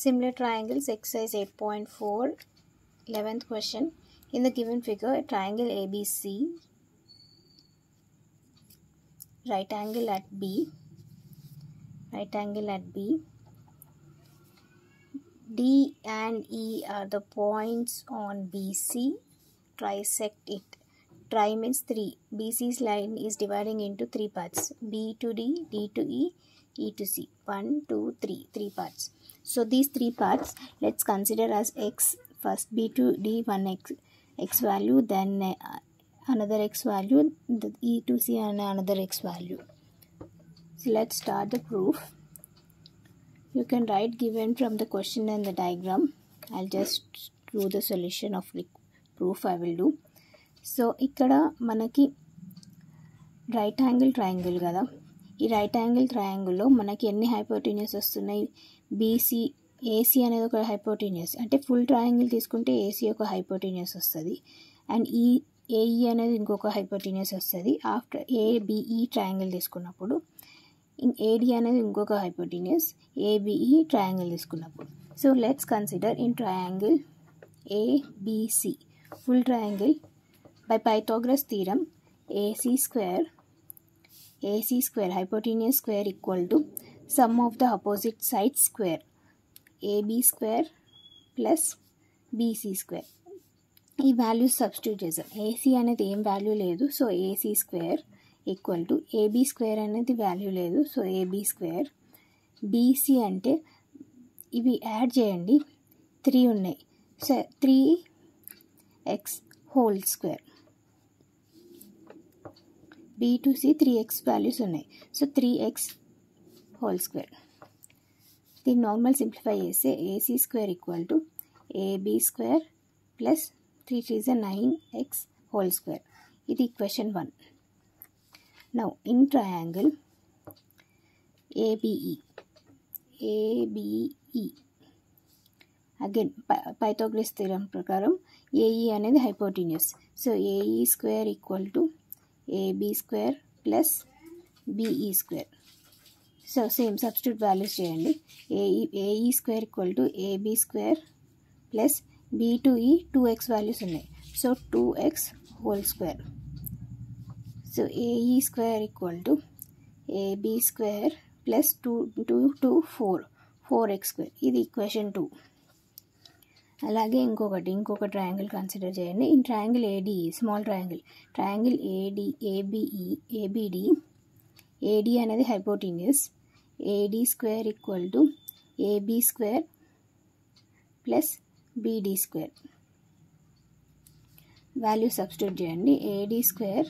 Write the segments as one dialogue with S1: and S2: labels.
S1: Similar triangles, exercise 8.4, 11th question. In the given figure, a triangle ABC, right angle at B, D and E are the points on BC, trisect it. Tri means 3. BC's line is dividing into 3 parts, B to D, D to E, E to C. 1, 2, 3, 3 parts. So these 3 parts, let's consider as X. First B to D, one X value, then another X value, the E to C and another X value. So let's start the proof. You can write given from the question and the diagram. I'll just do the solution of the proof I will do. So ikkada manaki right angle triangle kada. ఈ right angle ట్రయాంగిల్లో మనకి ఎన్ని hypotenuse వస్తున్నాయి? BC AC అనేది ఒక hypotenuse, అంటే full triangle తీసుకుంటే AC ఒక hypotenuse వస్తుంది అండ్ ఏఈ అనేది ఇంకొక హైపోటెన్యూస్ వస్తుంది. ఆఫ్టర్ ఏబిఈ ట్రయాంగిల్ తీసుకున్నప్పుడు ఏడి అనేది ఇంకొక హైపోటెన్యూస్, ఏబిఈ ట్రయాంగిల్ తీసుకున్నప్పుడు. So let's consider in triangle ABC full triangle by Pythagoras theorem AC square hypotenuse square equal to sum of the opposite sides square AB square plus BC square. ఈ values substitute చేద్దాం. AC అనేది ఏం value లేదు, so AC square equal to AB square అనేది value లేదు, so AB square. BC అంటే ఇవి add చేయండి, 3 ఉన్నాయి, so 3x whole square. B to C 3x values ఉన్నాయి, సో 3x హోల్ స్క్వేర్. దీన్ని నార్మల్ సింప్లిఫై చేస్తే AC square equal to AB square plus 3 3 is 9x whole square. ఇది equation 1. Now in triangle ABE again Pythagoras theorem ప్రకారం AE అనేది hypotenuse, so AE square equal to AB square plus BE square. So same substitute values చేయండి. AE square equal to AB square plus B to E 2x values ఉన్నాయి, so 2x whole square. So AE square equal to AB square plus 4x square. ఇది equation 2. అలాగే ఇంకొక triangle consider చేయండి. In triangle ADE small triangle ABD AD అనేది hypotenuse, AD square equal to AB square plus BD square. Value substitute చేయండి. AD square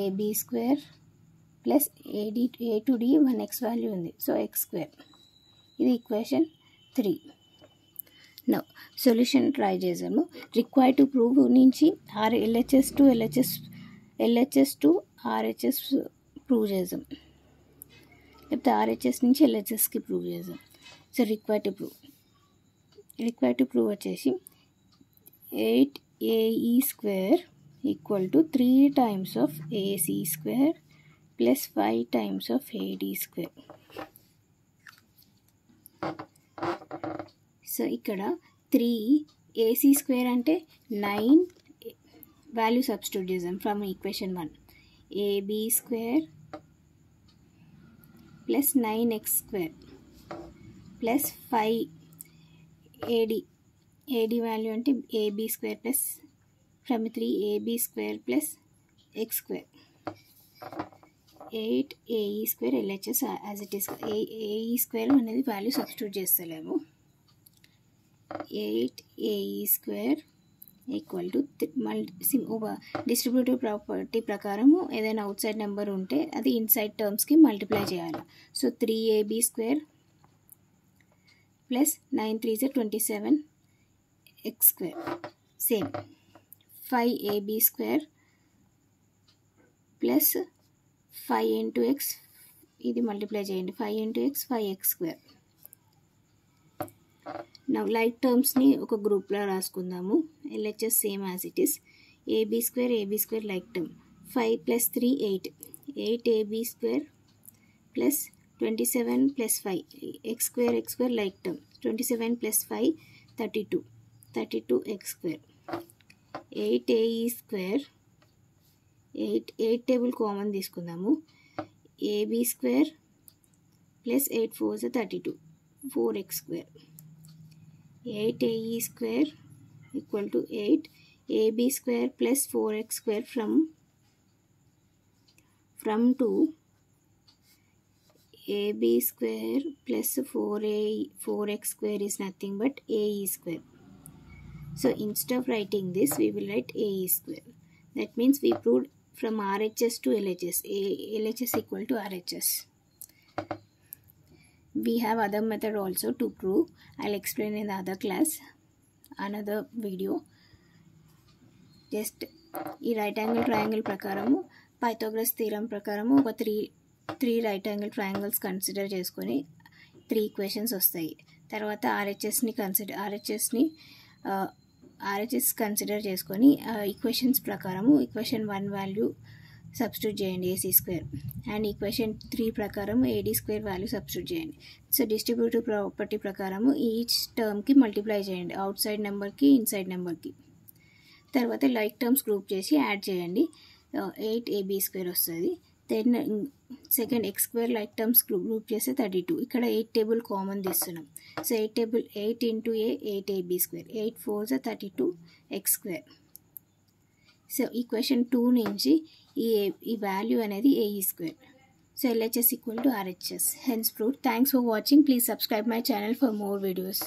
S1: AB square plus AD A to D 1x value ఉంది, so x square. ఇది equation 3. Now solution try చేసాము. Required to prove నుంచి LHS to RHS prove చేసాం, లేకపోతే RHS నుంచి LHSకి prove చేసాం. సో రిక్వైర్డ్ టు ప్రూవ్ వచ్చేసి 8AE square equal to 3 times of AC square plus 5 times of AD square. So ఇక్కడ 3 AC square అంటే 9 వాల్యూ సబ్స్టిట్యూట్ చేద్దాం from equation 1. AB square plus 9x square plus 5 AD value అంటే AB square plus from 3 AB square plus x square. 8 AE square LHS as it is. AE square అనేది value substitute చేస్తలేము. 8 AE square equal to distributive property ప్రకారము ఏదైనా outside number ఉంటే అది inside టర్మ్స్కి multiply చేయాలి. So 3AB square plus 9 3 is 27x square. Same 5AB square plus 5 into x, ఇది multiply చేయండి, 5 into x 5x స్క్వేర్. నా లైక్ టర్మ్స్ని ఒక గ్రూప్లో రాసుకుందాము. LHS same as it is. AB square like term, 5 plus 3 8, 8AB square plus 27 plus 5 x square like term. 27 plus 5 32, 32x square. 8ae square, 8 table common తీసుకుందాము. ab square plus 8 4s 32, 4x square. 8ae square equal to 8, ab square plus 4x square from 2, ab square plus 4x square is nothing but ae square. So instead of writing this, we will write ae square. That means we proved from RHS to LHS, LHS equal to RHS. We have other method also to prove. I'll explain in the other class, another video. Just ఈ right angle triangle ప్రకారము Pythagoras theorem ప్రకారము ఒక three right angle triangles consider చేసుకొని 3 equations వస్తాయి. తర్వాత RHS consider చేసుకొని equations ప్రకారము equation 1 value substitute చేయండి AC స్క్వేర్, అండ్ ఈక్వేషన్ 3 ప్రకారం AD స్క్వేర్ వాల్యూ సబ్స్టిట్యూట్ చేయండి. సో డిస్ట్రిబ్యూటివ్ ప్రాపర్టీ ప్రకారము ఈచ్ టర్మ్కి మల్టిప్లై చేయండి, అవుట్ సైడ్ నెంబర్కి ఇన్సైడ్ నెంబర్కి. తర్వాత లైక్ టర్మ్స్ గ్రూప్ చేసి యాడ్ చేయండి, 8ab స్క్వేర్ వస్తుంది. Then second x square like terms group చేస్తే 32. ఇక్కడ 8 టేబుల్ కామన్ తీస్తున్నాం. So 8 into 8ab square, 8 4s 32 x square. So equation 2 నుంచి ఈ వాల్యూ అనేది ae square. So LHS equal to RHS. Hence proved. Thanks for watching. Please subscribe my channel for more videos.